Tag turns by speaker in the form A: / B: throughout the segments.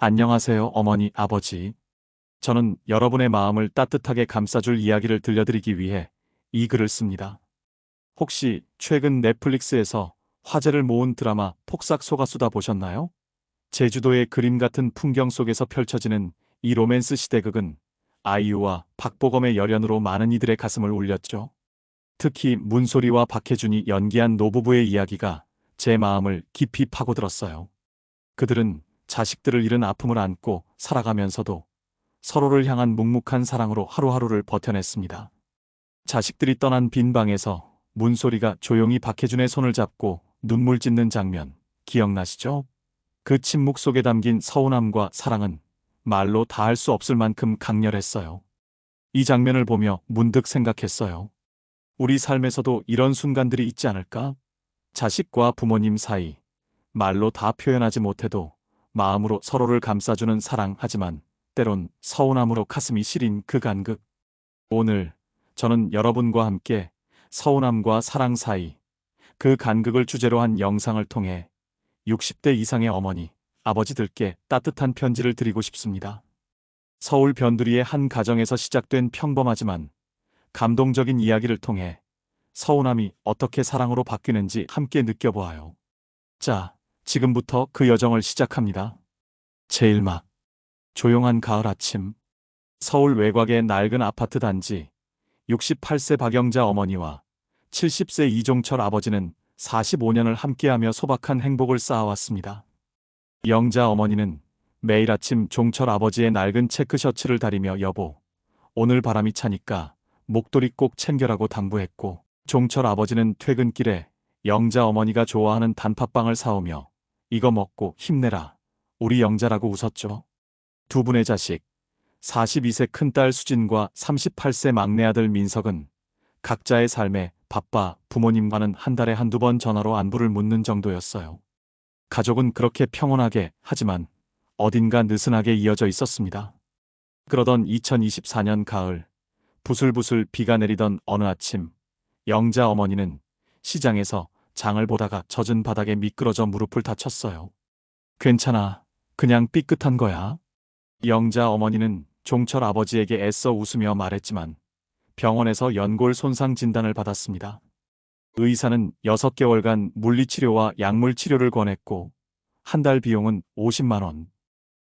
A: 안녕하세요, 어머니, 아버지. 저는 여러분의 마음을 따뜻하게 감싸줄 이야기를 들려드리기 위해 이 글을 씁니다. 혹시 최근 넷플릭스에서 화제를 모은 드라마 폭삭 속가수다 보셨나요? 제주도의 그림 같은 풍경 속에서 펼쳐지는 이 로맨스 시대극은 아이유와 박보검의 열연으로 많은 이들의 가슴을 울렸죠. 특히 문소리와 박해준이 연기한 노부부의 이야기가 제 마음을 깊이 파고들었어요. 그들은 자식들을 잃은 아픔을 안고 살아가면서도 서로를 향한 묵묵한 사랑으로 하루하루를 버텨냈습니다. 자식들이 떠난 빈 방에서 문소리가 조용히 박해준의 손을 잡고 눈물 짓는 장면 기억나시죠? 그 침묵 속에 담긴 서운함과 사랑은 말로 다할 수 없을 만큼 강렬했어요. 이 장면을 보며 문득 생각했어요. 우리 삶에서도 이런 순간들이 있지 않을까? 자식과 부모님 사이, 말로 다 표현하지 못해도 마음으로 서로를 감싸주는 사랑, 하지만 때론 서운함으로 가슴이 시린 그 간극. 오늘 저는 여러분과 함께 서운함과 사랑 사이, 그 간극을 주제로 한 영상을 통해 60대 이상의 어머니, 아버지들께 따뜻한 편지를 드리고 싶습니다. 서울 변두리의 한 가정에서 시작된 평범하지만 감동적인 이야기를 통해 서운함이 어떻게 사랑으로 바뀌는지 함께 느껴보아요. 자, 지금부터 그 여정을 시작합니다. 제1막 조용한 가을 아침, 서울 외곽의 낡은 아파트 단지. 68세 박영자 어머니와 70세 이종철 아버지는 45년을 함께하며 소박한 행복을 쌓아왔습니다. 영자 어머니는 매일 아침 종철 아버지의 낡은 체크 셔츠를 다리며 여보, 오늘 바람이 차니까 목도리 꼭 챙겨라고 당부했고, 종철 아버지는 퇴근길에 영자 어머니가 좋아하는 단팥빵을 사오며 이거 먹고 힘내라, 우리 영자라고 웃었죠. 두 분의 자식, 42세 큰딸 수진과 38세 막내 아들 민석은 각자의 삶에 바빠 부모님과는 한 달에 한두 번 전화로 안부를 묻는 정도였어요. 가족은 그렇게 평온하게, 하지만 어딘가 느슨하게 이어져 있었습니다. 그러던 2024년 가을, 부슬부슬 비가 내리던 어느 아침, 영자 어머니는 시장에서 장을 보다가 젖은 바닥에 미끄러져 무릎을 다쳤어요. 괜찮아, 그냥 삐끗한 거야. 영자 어머니는 종철 아버지에게 애써 웃으며 말했지만 병원에서 연골 손상 진단을 받았습니다. 의사는 6개월간 물리치료와 약물치료를 권했고 한 달 비용은 50만 원.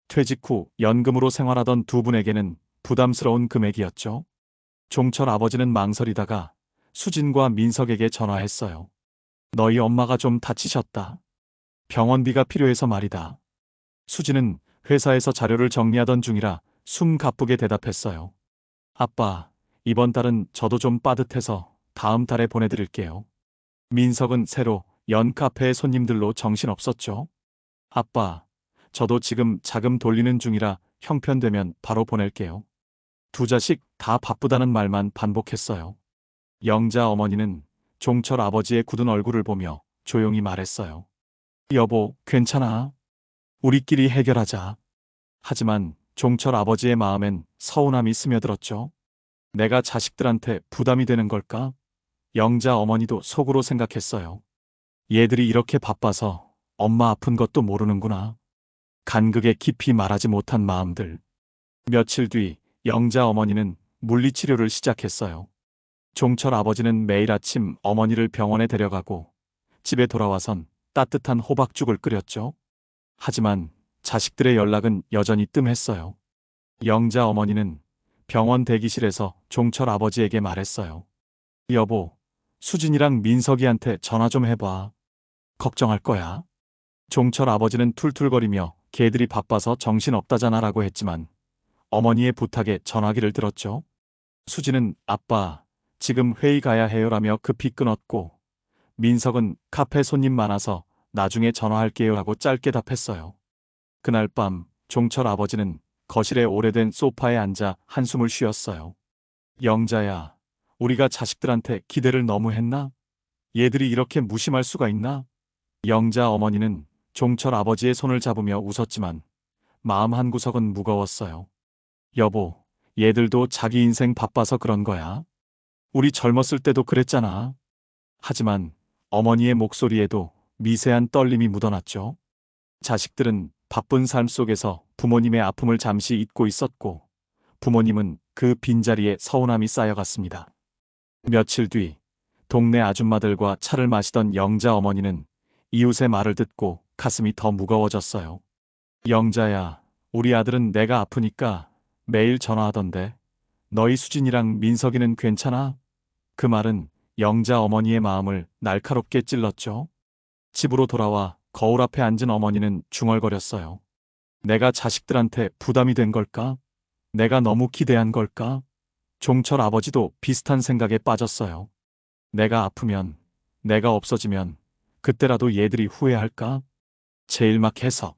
A: 퇴직 후 연금으로 생활하던 두 분에게는 부담스러운 금액이었죠. 종철 아버지는 망설이다가 수진과 민석에게 전화했어요. 너희 엄마가 좀 다치셨다. 병원비가 필요해서 말이다. 수진은 회사에서 자료를 정리하던 중이라 숨 가쁘게 대답했어요. 아빠, 이번 달은 저도 좀 빠듯해서 다음 달에 보내드릴게요. 민석은 새로 연 카페의 손님들로 정신없었죠. 아빠, 저도 지금 자금 돌리는 중이라 형편되면 바로 보낼게요. 두 자식 다 바쁘다는 말만 반복했어요. 영자 어머니는 종철 아버지의 굳은 얼굴을 보며 조용히 말했어요. 여보, 괜찮아. 우리끼리 해결하자. 하지만 종철 아버지의 마음엔 서운함이 스며들었죠. 내가 자식들한테 부담이 되는 걸까? 영자 어머니도 속으로 생각했어요. 얘들이 이렇게 바빠서 엄마 아픈 것도 모르는구나. 간극에 깊이 말하지 못한 마음들. 며칠 뒤 영자 어머니는 물리치료를 시작했어요. 종철 아버지는 매일 아침 어머니를 병원에 데려가고 집에 돌아와선 따뜻한 호박죽을 끓였죠. 하지만 자식들의 연락은 여전히 뜸했어요. 영자 어머니는 병원 대기실에서 종철 아버지에게 말했어요. 여보, 수진이랑 민석이한테 전화 좀 해봐. 걱정할 거야. 종철 아버지는 툴툴거리며 걔들이 바빠서 정신없다잖아라고 했지만 어머니의 부탁에 전화기를 들었죠. 수진은 아빠, 지금 회의 가야 해요라며 급히 끊었고, 민석은 카페 손님 많아서 나중에 전화할게요라고 짧게 답했어요. 그날 밤 종철 아버지는 거실의 오래된 소파에 앉아 한숨을 쉬었어요. 영자야, 우리가 자식들한테 기대를 너무 했나? 얘들이 이렇게 무심할 수가 있나? 영자 어머니는 종철 아버지의 손을 잡으며 웃었지만 마음 한구석은 무거웠어요. 여보, 얘들도 자기 인생 바빠서 그런 거야. 우리 젊었을 때도 그랬잖아. 하지만 어머니의 목소리에도 미세한 떨림이 묻어났죠. 자식들은 바쁜 삶 속에서 부모님의 아픔을 잠시 잊고 있었고, 부모님은 그 빈자리에 서운함이 쌓여갔습니다. 며칠 뒤, 동네 아줌마들과 차를 마시던 영자 어머니는 이웃의 말을 듣고 가슴이 더 무거워졌어요. 영자야, 우리 아들은 내가 아프니까 매일 전화하던데, 너희 수진이랑 민석이는 괜찮아? 그 말은 영자 어머니의 마음을 날카롭게 찔렀죠. 집으로 돌아와 거울 앞에 앉은 어머니는 중얼거렸어요. 내가 자식들한테 부담이 된 걸까? 내가 너무 기대한 걸까? 종철 아버지도 비슷한 생각에 빠졌어요. 내가 아프면, 내가 없어지면 그때라도 얘들이 후회할까? 제일막 해석.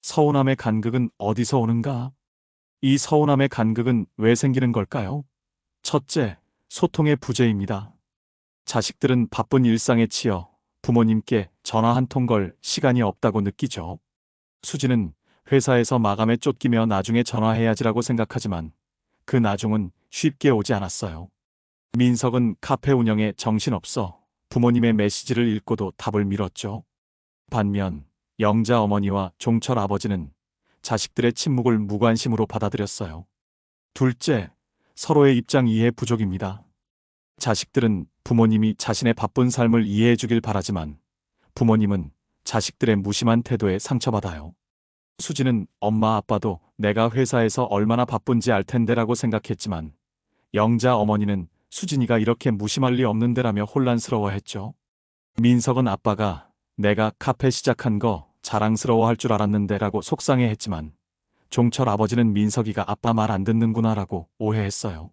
A: 서운함의 간극은 어디서 오는가? 이 서운함의 간극은 왜 생기는 걸까요? 첫째, 소통의 부재입니다. 자식들은 바쁜 일상에 치여 부모님께 전화 한 통 걸 시간이 없다고 느끼죠. 수지는 회사에서 마감에 쫓기며 나중에 전화해야지라고 생각하지만 그 나중은 쉽게 오지 않았어요. 민석은 카페 운영에 정신없어 부모님의 메시지를 읽고도 답을 미뤘죠. 반면 영자 어머니와 종철 아버지는 자식들의 침묵을 무관심으로 받아들였어요. 둘째, 서로의 입장 이해 부족입니다. 자식들은 부모님이 자신의 바쁜 삶을 이해해 주길 바라지만 부모님은 자식들의 무심한 태도에 상처받아요. 수지는 엄마 아빠도 내가 회사에서 얼마나 바쁜지 알 텐데라고 생각했지만 영자 어머니는 수진이가 이렇게 무심할 리 없는데라며 혼란스러워했죠. 민석은 아빠가 내가 카페 시작한 거 자랑스러워할 줄 알았는데라고 속상해했지만 종철 아버지는 민석이가 아빠 말 안 듣는구나라고 오해했어요.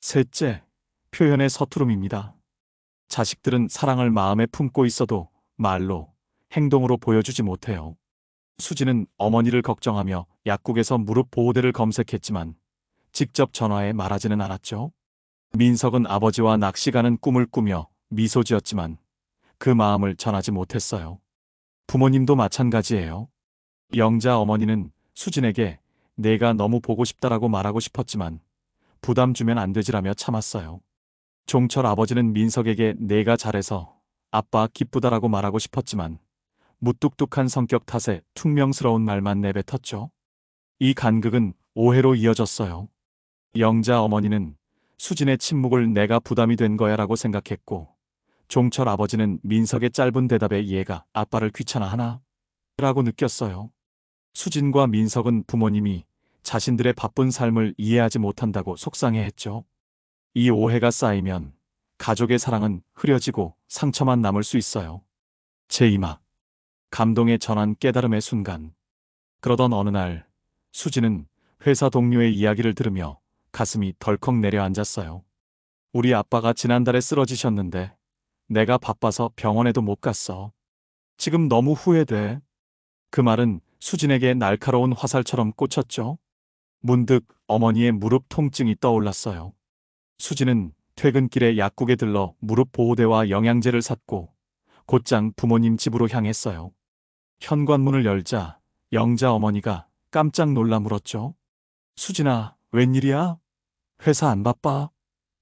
A: 셋째, 표현의 서투름입니다. 자식들은 사랑을 마음에 품고 있어도 말로, 행동으로 보여주지 못해요. 수지는 어머니를 걱정하며 약국에서 무릎 보호대를 검색했지만 직접 전화해 말하지는 않았죠. 민석은 아버지와 낚시 가는 꿈을 꾸며 미소 지었지만 그 마음을 전하지 못했어요. 부모님도 마찬가지예요. 영자 어머니는 수진에게 내가 너무 보고 싶다라고 말하고 싶었지만 부담 주면 안 되지라며 참았어요. 종철 아버지는 민석에게 내가 잘해서 아빠 기쁘다라고 말하고 싶었지만 무뚝뚝한 성격 탓에 퉁명스러운 말만 내뱉었죠. 이 간극은 오해로 이어졌어요. 영자 어머니는 수진의 침묵을 내가 부담이 된 거야라고 생각했고 종철 아버지는 민석의 짧은 대답에 얘가 아빠를 귀찮아하나? 라고 느꼈어요. 수진과 민석은 부모님이 자신들의 바쁜 삶을 이해하지 못한다고 속상해했죠. 이 오해가 쌓이면 가족의 사랑은 흐려지고 상처만 남을 수 있어요. 제2막 감동의 전환 깨달음의 순간. 그러던 어느 날 수지는 회사 동료의 이야기를 들으며 가슴이 덜컥 내려앉았어요. 우리 아빠가 지난달에 쓰러지셨는데 내가 바빠서 병원에도 못 갔어. 지금 너무 후회돼. 그 말은 수진에게 날카로운 화살처럼 꽂혔죠. 문득 어머니의 무릎 통증이 떠올랐어요. 수진은 퇴근길에 약국에 들러 무릎 보호대와 영양제를 샀고 곧장 부모님 집으로 향했어요. 현관문을 열자 영자 어머니가 깜짝 놀라 물었죠. 수진아, 웬일이야? 회사 안 바빠?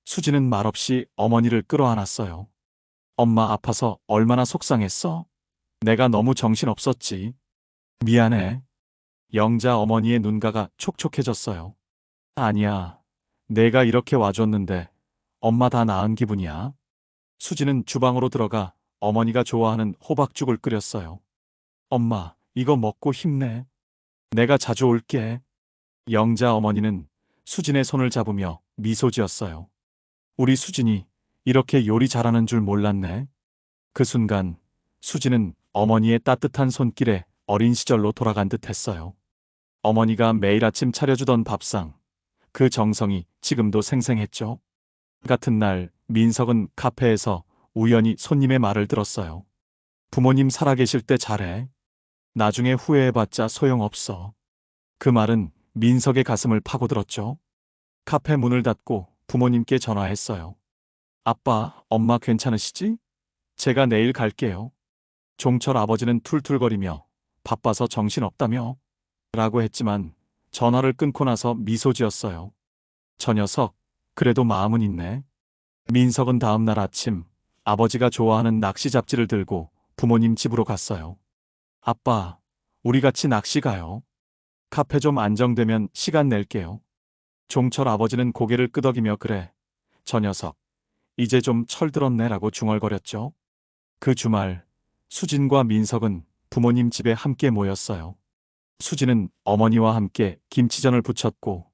A: 수진은 말없이 어머니를 끌어안았어요. 엄마 아파서 얼마나 속상했어? 내가 너무 정신없었지. 미안해. 영자 어머니의 눈가가 촉촉해졌어요. 아니야. 내가 이렇게 와줬는데 엄마 다 나은 기분이야. 수지는 주방으로 들어가 어머니가 좋아하는 호박죽을 끓였어요. 엄마, 이거 먹고 힘내. 내가 자주 올게. 영자 어머니는 수진의 손을 잡으며 미소 지었어요. 우리 수진이 이렇게 요리 잘하는 줄 몰랐네. 그 순간 수진은 어머니의 따뜻한 손길에 어린 시절로 돌아간 듯 했어요. 어머니가 매일 아침 차려주던 밥상, 그 정성이 지금도 생생했죠. 같은 날 민석은 카페에서 우연히 손님의 말을 들었어요. 부모님 살아계실 때 잘해. 나중에 후회해봤자 소용없어. 그 말은 민석의 가슴을 파고들었죠. 카페 문을 닫고 부모님께 전화했어요. 아빠, 엄마 괜찮으시지? 제가 내일 갈게요. 종철 아버지는 툴툴거리며 바빠서 정신없다며? 라고 했지만 전화를 끊고 나서 미소 지었어요. 저 녀석, 그래도 마음은 있네. 민석은 다음 날 아침 아버지가 좋아하는 낚시 잡지를 들고 부모님 집으로 갔어요. 아빠, 우리 같이 낚시 가요. 카페 좀 안정되면 시간 낼게요. 종철 아버지는 고개를 끄덕이며 그래. 저 녀석. 이제 좀 철들었네라고 중얼거렸죠. 그 주말 수진과 민석은 부모님 집에 함께 모였어요. 수진은 어머니와 함께 김치전을 부쳤고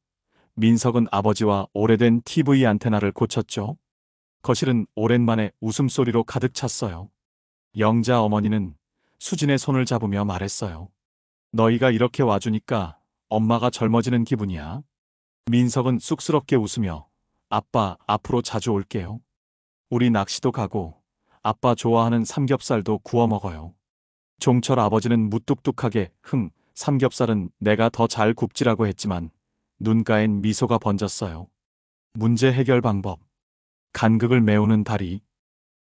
A: 민석은 아버지와 오래된 TV 안테나를 고쳤죠. 거실은 오랜만에 웃음소리로 가득 찼어요. 영자 어머니는 수진의 손을 잡으며 말했어요. 너희가 이렇게 와주니까 엄마가 젊어지는 기분이야. 민석은 쑥스럽게 웃으며 아빠 앞으로 자주 올게요. 우리 낚시도 가고 아빠 좋아하는 삼겹살도 구워 먹어요. 종철 아버지는 무뚝뚝하게 삼겹살은 내가 더 잘 굽지라고 했지만 눈가엔 미소가 번졌어요. 문제 해결 방법. 간극을 메우는 다리.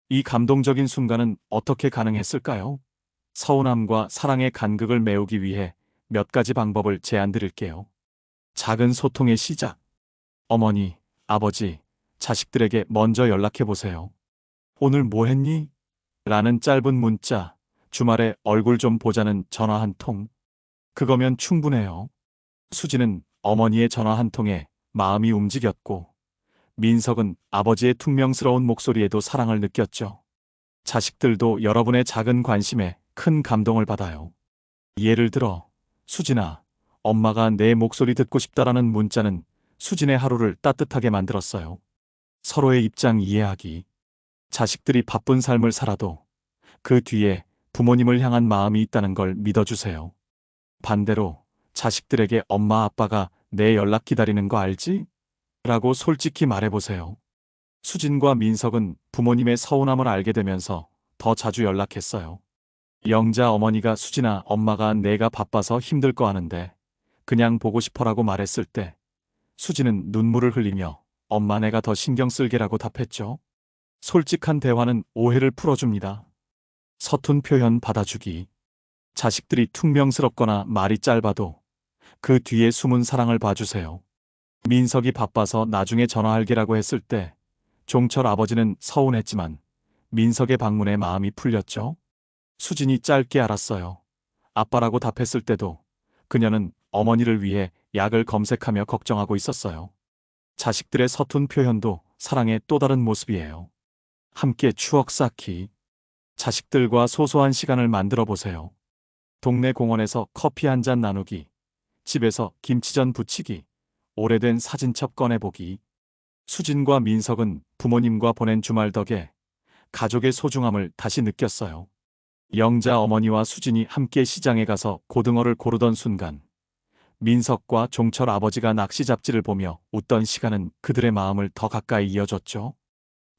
A: 이 감동적인 순간은 어떻게 가능했을까요? 서운함과 사랑의 간극을 메우기 위해 몇 가지 방법을 제안 드릴게요. 작은 소통의 시작. 어머니, 아버지, 자식들에게 먼저 연락해 보세요. 오늘 뭐 했니? 라는 짧은 문자, 주말에 얼굴 좀 보자는 전화 한 통. 그거면 충분해요. 수지는 어머니의 전화 한 통에 마음이 움직였고, 민석은 아버지의 퉁명스러운 목소리에도 사랑을 느꼈죠. 자식들도 여러분의 작은 관심에 큰 감동을 받아요. 예를 들어, 수진아, 엄마가 내 목소리 듣고 싶다라는 문자는 수진의 하루를 따뜻하게 만들었어요. 서로의 입장 이해하기. 자식들이 바쁜 삶을 살아도 그 뒤에 부모님을 향한 마음이 있다는 걸 믿어주세요. 반대로 자식들에게 엄마 아빠가 내 연락 기다리는 거 알지? 라고 솔직히 말해보세요. 수진과 민석은 부모님의 서운함을 알게 되면서 더 자주 연락했어요. 영자 어머니가 수진아, 엄마가 내가 바빠서 힘들 거 아는데 그냥 보고 싶어라고 말했을 때 수진은 눈물을 흘리며 엄마 내가 더 신경 쓸게라고 답했죠. 솔직한 대화는 오해를 풀어줍니다. 서툰 표현 받아주기. 자식들이 퉁명스럽거나 말이 짧아도 그 뒤에 숨은 사랑을 봐주세요. 민석이 바빠서 나중에 전화할게라고 했을 때 종철 아버지는 서운했지만 민석의 방문에 마음이 풀렸죠. 수진이 짧게 알았어요. 아빠라고 답했을 때도 그녀는 어머니를 위해 약을 검색하며 걱정하고 있었어요. 자식들의 서툰 표현도 사랑의 또 다른 모습이에요. 함께 추억 쌓기. 자식들과 소소한 시간을 만들어 보세요. 동네 공원에서 커피 한 잔 나누기, 집에서 김치전 부치기, 오래된 사진첩 꺼내보기. 수진과 민석은 부모님과 보낸 주말 덕에 가족의 소중함을 다시 느꼈어요. 영자 어머니와 수진이 함께 시장에 가서 고등어를 고르던 순간, 민석과 종철 아버지가 낚시 잡지를 보며 웃던 시간은 그들의 마음을 더 가까이 이어줬죠.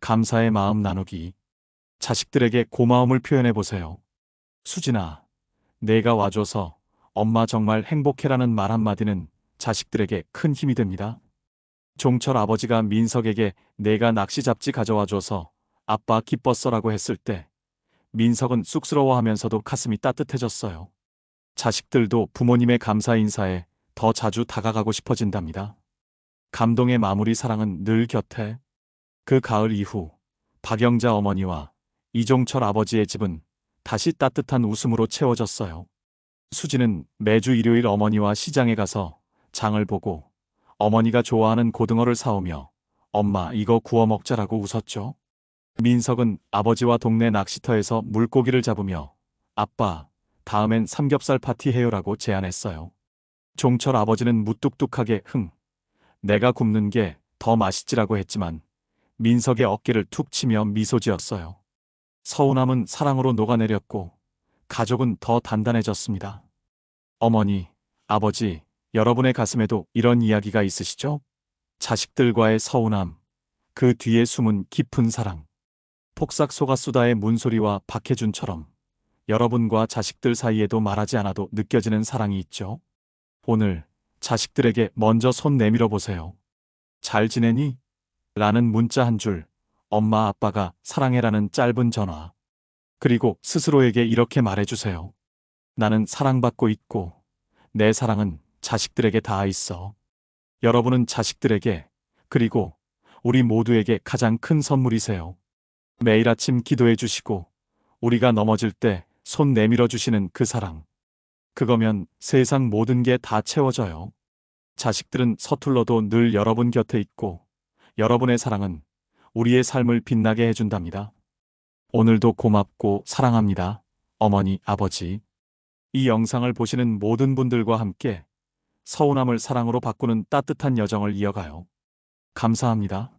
A: 감사의 마음 나누기. 자식들에게 고마움을 표현해 보세요. 수진아, 내가 와줘서 엄마 정말 행복해라는 말 한마디는 자식들에게 큰 힘이 됩니다. 종철 아버지가 민석에게 내가 낚시 잡지 가져와줘서 아빠 기뻤어라고 했을 때 민석은 쑥스러워하면서도 가슴이 따뜻해졌어요. 자식들도 부모님의 감사 인사에 더 자주 다가가고 싶어진답니다. 감동의 마무리. 사랑은 늘 곁에. 그 가을 이후 박영자 어머니와 이종철 아버지의 집은 다시 따뜻한 웃음으로 채워졌어요. 수지는 매주 일요일 어머니와 시장에 가서 장을 보고 어머니가 좋아하는 고등어를 사오며 엄마 이거 구워 먹자라고 웃었죠. 민석은 아버지와 동네 낚시터에서 물고기를 잡으며 아빠, 다음엔 삼겹살 파티 해요라고 제안했어요. 종철 아버지는 무뚝뚝하게 내가 굽는 게 더 맛있지라고 했지만 민석의 어깨를 툭 치며 미소 지었어요. 서운함은 사랑으로 녹아내렸고 가족은 더 단단해졌습니다. 어머니, 아버지, 여러분의 가슴에도 이런 이야기가 있으시죠? 자식들과의 서운함, 그 뒤에 숨은 깊은 사랑. 폭삭 속았수다의 문소리와 박해준처럼 여러분과 자식들 사이에도 말하지 않아도 느껴지는 사랑이 있죠. 오늘 자식들에게 먼저 손 내밀어 보세요. 잘 지내니? 라는 문자 한 줄, 엄마 아빠가 사랑해라는 짧은 전화. 그리고 스스로에게 이렇게 말해주세요. 나는 사랑받고 있고 내 사랑은 자식들에게 닿아 있어. 여러분은 자식들에게 그리고 우리 모두에게 가장 큰 선물이세요. 매일 아침 기도해 주시고 우리가 넘어질 때 손 내밀어 주시는 그 사랑. 그거면 세상 모든 게 다 채워져요. 자식들은 서툴러도 늘 여러분 곁에 있고, 여러분의 사랑은 우리의 삶을 빛나게 해준답니다. 오늘도 고맙고 사랑합니다. 어머니, 아버지. 이 영상을 보시는 모든 분들과 함께 서운함을 사랑으로 바꾸는 따뜻한 여정을 이어가요. 감사합니다.